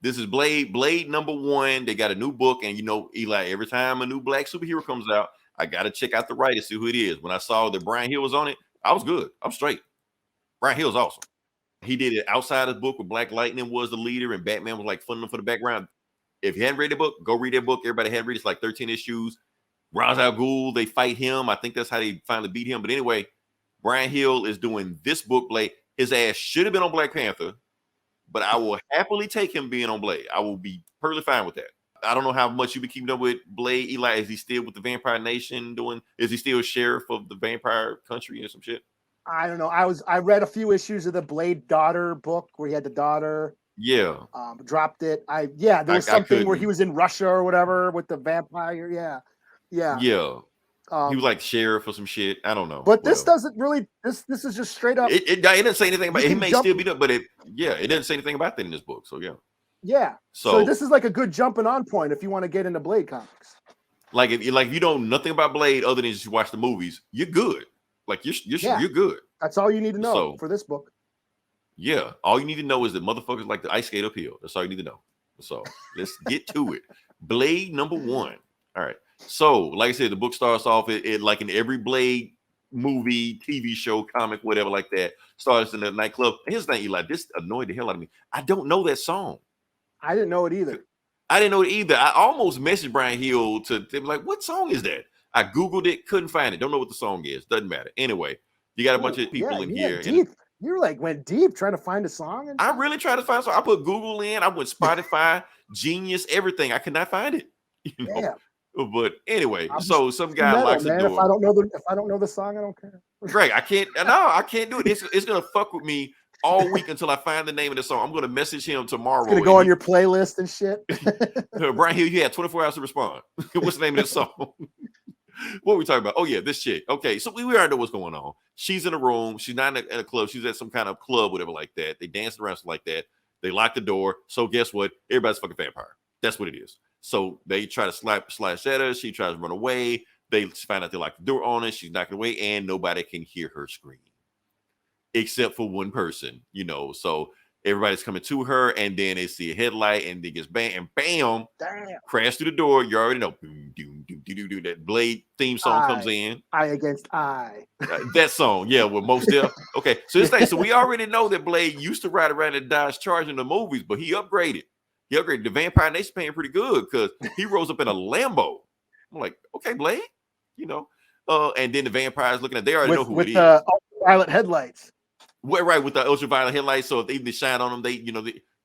This is Blade #1. They got a new book, and Eli, every time a new black superhero comes out, I gotta check out the writer, see who it is. When I saw that Brian Hill was on it, I was good. I'm straight. Brian Hill's awesome. He did it outside his book where Black Lightning was the leader and Batman was like funding for the background. If you hadn't read the book, go read that book. Everybody had read it. It's like 13 issues. Ra's al Ghul, they fight him. I think that's how they finally beat him. But anyway, Brian Hill is doing this book, Blade. His ass should have been on Black Panther, but I will happily take him being on Blade. I will be perfectly fine with that. I don't know how much you be keeping up with Blade, Eli. Is he still with the Vampire Nation is he still sheriff of the vampire country or some shit? I don't know. I read a few issues of the Blade daughter book where he had the daughter. Yeah. Dropped it. There was something where he was in Russia or whatever with the vampire. Yeah. He was like sheriff or some shit. I don't know. But this doesn't really. This is just straight up. It didn't say anything about it. He may still be done, but it didn't say anything about that in this book. So yeah. Yeah. So this is like a good jumping on point if you want to get into Blade comics. Like if you know nothing about Blade other than just watch the movies, you're good. Like you're good. That's all you need to know for this book. Yeah, all you need to know is that motherfuckers like the ice skate uphill. That's all you need to know. So let's get to it. Blade #1. All right. So, like I said, the book starts off it like in every Blade movie, TV show, comic, whatever like that. Starts in the nightclub. Here's the thing, Eli. This annoyed the hell out of me. I don't know that song. I didn't know it either. I almost messaged Brian Hill to be like, what song is that? I Googled it, couldn't find it. Don't know what the song is. Doesn't matter. Anyway, you got a bunch of people in here. Deep. You went deep trying to find a song. I really tried to find a song. I put Google in. I went Spotify, Genius, everything. I could not find it. Yeah. But anyway, so some guy locks the door. If I don't know the song, I don't care. Greg, I can't do it. It's gonna fuck with me all week until I find the name of the song. I'm gonna message him tomorrow. It's gonna go on your playlist and shit. Brian Hill, you had 24 hours to respond. What's the name of this song? What are we talking about? Oh yeah, this chick. Okay, so we already know what's going on. She's in a room. She's not in a club. She's at some kind of club, whatever, like that. They dance around something like that. They lock the door. So guess what? Everybody's a fucking vampire. That's what it is. So they try to slash at her. She tries to run away. They find out they lock the door on her. She's knocking away, and nobody can hear her scream except for one person. So everybody's coming to her, and then they see a headlight, and they gets bang and bam, crash through the door. You already know. Boom, doom, doom, doom, doom, that Blade theme song comes in. Eye against eye. That song, yeah, with Most Def. Okay, so this thing. So we already know that Blade used to ride around in Dodge Charger in the movies, but he upgraded. The Vampire Nation paying pretty good because he rose up in a Lambo. I'm like, okay, Blade, and then the vampires looking at. They already know who it is. With ultraviolet headlights. Well, right, with the ultraviolet headlights. So if they shine on them,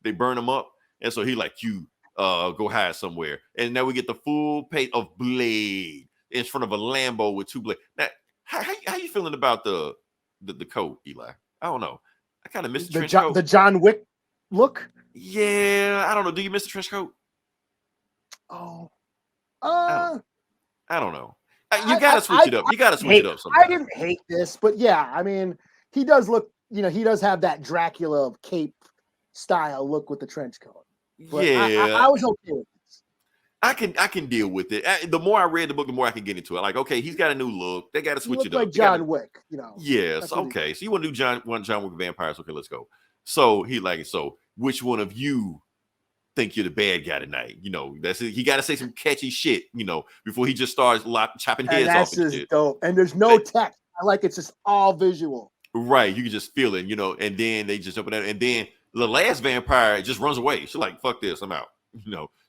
they burn them up. And so he like, you go hide somewhere. And now we get the full page of Blade in front of a Lambo with two Blade. Now, how you feeling about the coat, Eli? I don't know. I kind of miss the trench coat. The John Wick look. Yeah, I don't know. Do you miss the trench coat? Oh, I don't know. You gotta switch it up. You gotta switch it up. Sometimes. I didn't hate this, but yeah, I mean, he does look. He does have that Dracula cape style look with the trench coat. But yeah, I was okay with this. I can deal with it. The more I read the book, the more I can get into it. Like, okay, he's got a new look. They got to switch it up. Like John Wick, Yes. Okay. So you want to do John Wick vampires? Okay, let's go. So which one of you think you're the bad guy tonight? That's it. He got to say some catchy shit, before he just starts chopping heads off. That's just dope. And there's no text. I like it's just all visual. Right. You can just feel it, and then they just open it. And then the last vampire just runs away. She's like, fuck this, I'm out.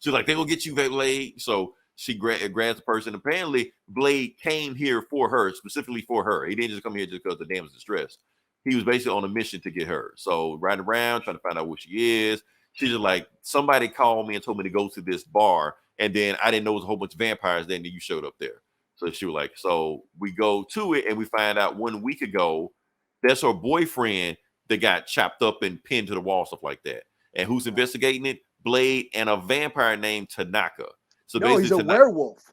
She's like, they gonna get you, Blade. So she grabs the person. Apparently, Blade came here for her, specifically for her. He didn't just come here just because the damn was distressed. He was basically on a mission to get her. So riding around, trying to find out where she is. She's just like, somebody called me and told me to go to this bar. And then I didn't know it was a whole bunch of vampires. Then you showed up there. So she was like, so we go to it and we find out 1 week ago, that's her boyfriend that got chopped up and pinned to the wall, stuff like that. And who's investigating it? Blade and a vampire named Tanaka. So no, he's a werewolf.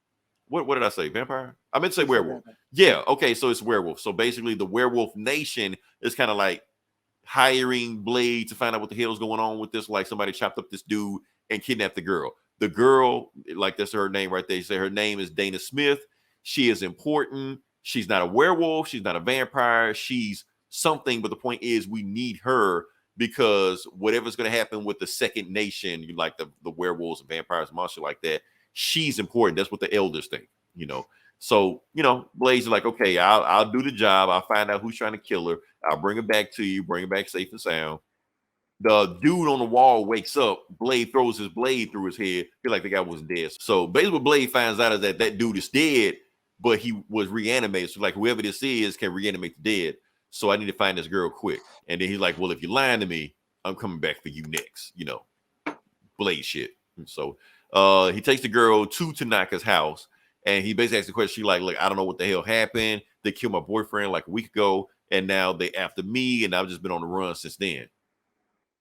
What did I say? Vampire? I meant to say werewolf. Yeah. Okay. So it's werewolf. So basically, the werewolf nation is kind of like hiring Blade to find out what the hell is going on with this. Like somebody chopped up this dude and kidnapped the girl. The girl, like that's her name right there. You say her name is Dana Smith. She is important. She's not a werewolf. She's not a vampire. She's something. But the point is, we need her because whatever's going to happen with the second nation, you like the werewolves and vampires, monsters like that, she's important. That's what the elders think, you know. So, you know, Blade's like, okay, I'll do the job. I'll find out who's trying to kill her. I'll bring her back to you, bring her back safe and sound. The dude on the wall wakes up. Blade throws his blade through his head. Feel like the guy wasn't dead. So basically what Blade finds out is that dude is dead, but he was reanimated. So like whoever this is can reanimate the dead. So I need to find this girl quick. And then he's like, well, if you're lying to me, I'm coming back for you next. You know, Blade shit. And so he takes the girl to Tanaka's house, and he basically asks the question. She's like, look, I don't know what the hell happened. They killed my boyfriend like a week ago, and now they after me, and I've just been on the run since then.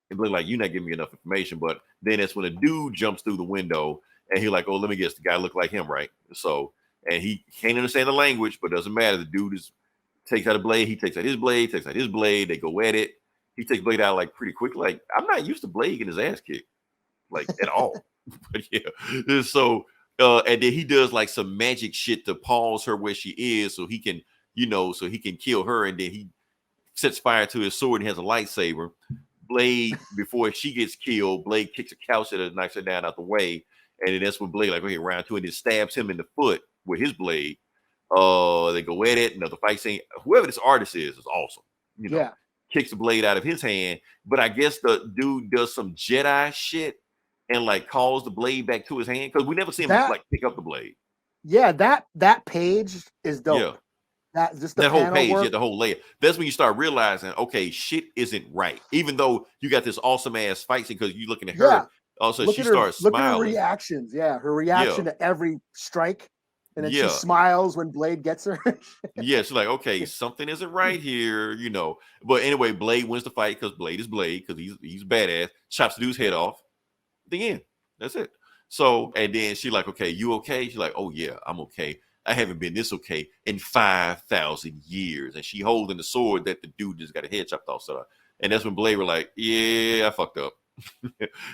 And Blade like, you're not giving me enough information. But then that's when a dude jumps through the window, and he's like, oh, let me guess, the guy look like him, right? So, and he can't understand the language, but it doesn't matter. The dude takes out a blade. He takes out his blade, takes out his blade. They go at it. He takes Blade out like pretty quick. Like, I'm not used to Blade getting his ass kicked, like at all. But yeah. So, and then he does like some magic shit to pause her where she is so he can, you know, so he can kill her. And then he sets fire to his sword and has a lightsaber. Blade, before she gets killed, Blade kicks a couch at her, knocks her down out the way. And then that's when Blade, like, okay, round two, and then stabs him in the foot with his blade. They go at it. Another fight scene. Whoever this artist is awesome. You know, kicks the blade out of his hand. But I guess the dude does some Jedi shit and like calls the blade back to his hand, because we never see him like pick up the blade. Yeah, that page is dope. Yeah. That whole page, the whole layer. That's when you start realizing, okay, shit isn't right. Even though you got this awesome ass fight scene, because you're looking at her, also she starts smiling. Look at her reactions. Yeah, her reaction to every strike, and then she smiles when Blade gets her. Yeah, she's like, okay, something isn't right here, you know. But anyway, Blade wins the fight because Blade is Blade, because he's badass. Chops the dude's head off. The end. That's it. So, and then she's like, okay, you okay? She's like, oh yeah, I'm okay. I haven't been this okay in 5,000 years. And she holding the sword that the dude just got a head chopped off. So, and that's when Blade were like, yeah, I fucked up.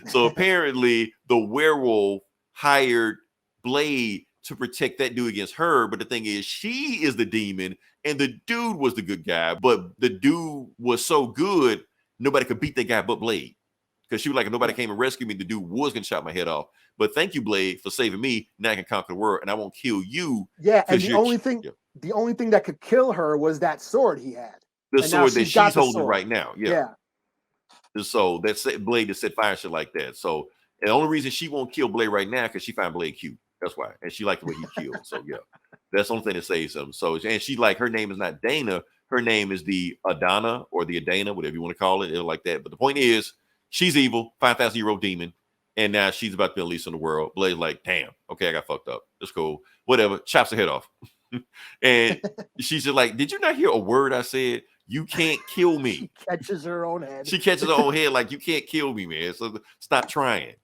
So apparently the werewolf hired Blade to protect that dude against her. But the thing is, she is the demon and the dude was the good guy. But the dude was so good, nobody could beat that guy but Blade. Because she was like, if nobody came and rescued me, the dude was going to chop my head off. But thank you, Blade, for saving me. Now I can conquer the world, and I won't kill you. Yeah, and the only thing that could kill her was that sword he had. The sword that she's holding right now. Yeah. So that's Blade to set fire and shit like that. So and the only reason she won't kill Blade right now because she find Blade cute. That's why, and she liked the way he killed. So yeah, that's the only thing that saves him. So and she like her name is not Dana. Her name is the Adana or the Adana, whatever you want to call it. It'll like that. But the point is, she's evil, 5,000-year-old demon. And now she's about to be released in the world. Blade's like, damn, okay, I got fucked up. That's cool. Whatever. Chops her head off. And she's just like, did you not hear a word I said? You can't kill me. She catches her own head. She catches her own head like, you can't kill me, man. So stop trying.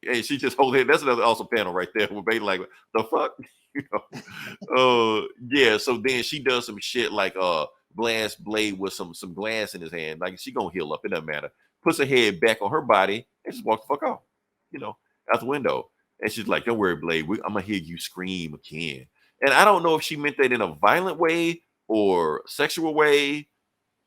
And she just holds it. That's another awesome panel right there. Where Blade like, the fuck? You know? Yeah, so then she does some shit like blast Blade with some glass in his hand. Like, she gonna heal up. It doesn't matter. Puts her head back on her body and just walks the fuck off. You know, out the window. And she's like, don't worry, Blade. I'm going to hear you scream again. And I don't know if she meant that in a violent way or sexual way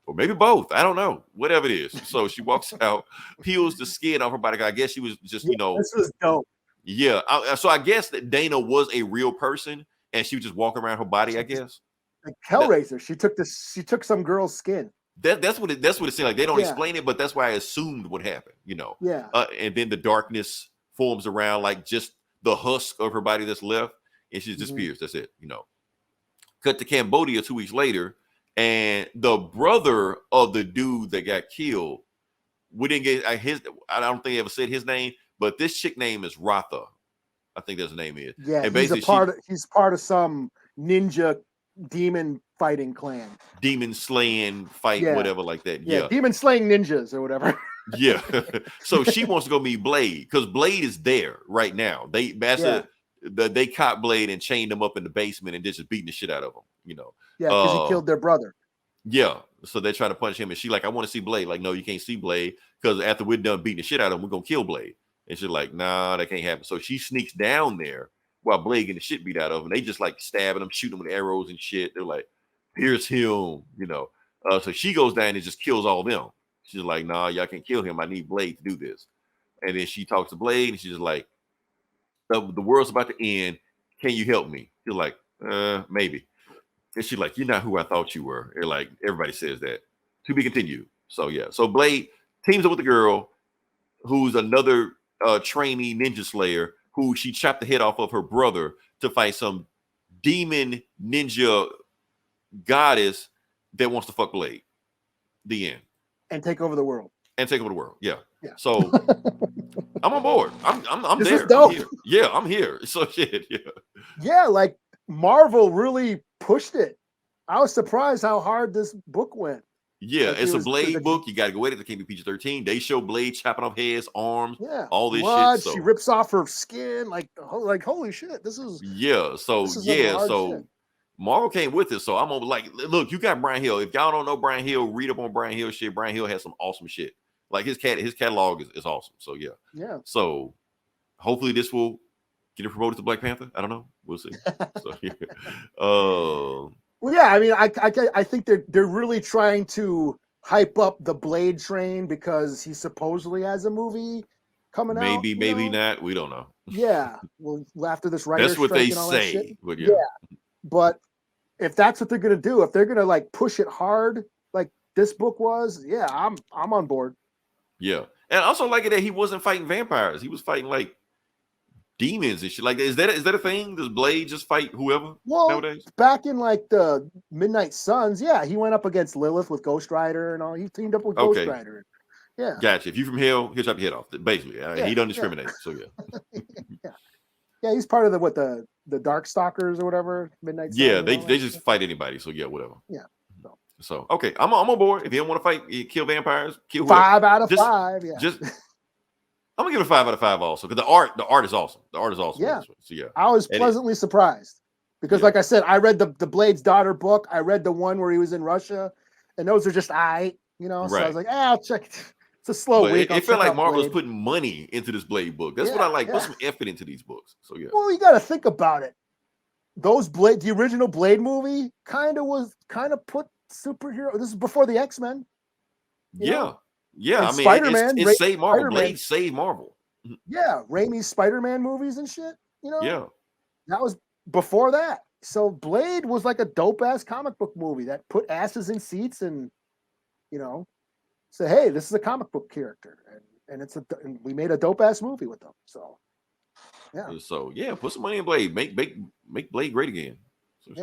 or maybe both. I don't know. Whatever it is. So she walks out, peels the skin off her body. I guess she was just, you know. This was dope. Yeah. So I guess that Dana was a real person and she was just walking around her body, I guess. Like Hellraiser. She took some girl's skin. That's what it seemed like. They don't explain it, but that's why I assumed what happened, you know. Yeah. And then the darkness forms around like just the husk of her body that's left, and she disappears. That's it, you know. Cut to Cambodia 2 weeks later, and the brother of the dude that got killed, we didn't get his. I don't think he ever said his name, but this chick name is Ratha. I think that's the name is. Yeah, and he's part of some ninja demon fighting clan, demon slaying fight, whatever like that. Yeah, demon slaying ninjas or whatever. Yeah. So she wants to go meet Blade because Blade is there right now. They caught Blade and chained him up in the basement and just beating the shit out of him, you know. Yeah, because he killed their brother. Yeah. So they try to punch him and she like, I want to see Blade. Like, no, you can't see Blade because after we're done beating the shit out of him, we're gonna kill Blade. And she's like, nah, that can't happen. So she sneaks down there while Blade getting the shit beat out of him. They just like stabbing him, shooting him with arrows and shit. They're like, pierce him, you know. So she goes down and just kills all of them. She's like, nah, y'all can kill him. I need Blade to do this. And then she talks to Blade, and she's just like, the world's about to end. Can you help me? He's like, maybe. And she's like, you're not who I thought you were. And like everybody says that. To be continued. So yeah. So Blade teams up with the girl who's another trainee ninja slayer who she chopped the head off of her brother to fight some demon ninja goddess that wants to fuck Blade. The end. And take over the world. And take over the world. Yeah. Yeah. So I'm on board. I'm This there. is dope. I'm here. Yeah, I'm here. So shit. Yeah. Yeah, like Marvel really pushed it. I was surprised how hard this book went. Yeah, Like, it's it a was- Blade book. You got to go with it. It can't be PG-13. They show Blade chopping off heads, arms, Yeah, all this blood, shit. So she rips off her skin. Like holy shit, this is yeah. So this is some yeah. hard So shit. Marvel came with it. So I'm gonna like, look, you got Brian Hill. If y'all don't know Brian Hill, read up on Brian Hill shit. Brian Hill has some awesome shit. Like his catalog is awesome. So yeah. Yeah. So hopefully this will get it promoted to Black Panther. I don't know. We'll see. So yeah. Well, yeah, I mean, I think they're really trying to hype up the Blade train because he supposedly has a movie coming out. Maybe not. We don't know. Yeah, well, after this writer's That's what strike they and all that say. shit. But Yeah, but if that's what they're gonna do, if they're gonna like push it hard, like this book was, yeah, I'm on board. Yeah, and I also like it that he wasn't fighting vampires. He was fighting like demons and shit. Like, is that a thing? Does Blade just fight whoever nowadays? Back in like the Midnight Suns, yeah, he went up against Lilith with Ghost Rider and all. He teamed up with Ghost Rider. Yeah, gotcha. If you from hell, he'll chop your head off. Basically, he doesn't discriminate. So yeah, yeah, he's part of the Dark Stalkers or whatever. Midnight Suns. Yeah, they just fight anybody. So yeah, whatever. Yeah. So okay, I'm on board. If you don't want to fight, kill vampires, kill whoever. 5 out of 5. Yeah, just I'm gonna give it a 5 out of 5 also because the art is awesome. The art is awesome. Yeah. So yeah, I was pleasantly surprised because, like I said, I read the Blade's Daughter book. I read the one where he was in Russia, and those are just So I was like, I'll check. It's a slow week. It felt like Marvel was putting money into this Blade book. That's what I like. Put some effort into these books. So yeah. Well, you got to think about it. The original Blade movie kind of put superhero. This is before the X-Men. Yeah. And I mean, Spider-Man, it saved Marvel. Spider-Man. Blade saved Marvel. Yeah, Raimi's Spider-Man movies and shit. Yeah. That was before that. So Blade was like a dope ass comic book movie that put asses in seats and say, hey, this is a comic book character, and and we made a dope ass movie with them. So yeah, put some money in Blade. Make Blade great again. So,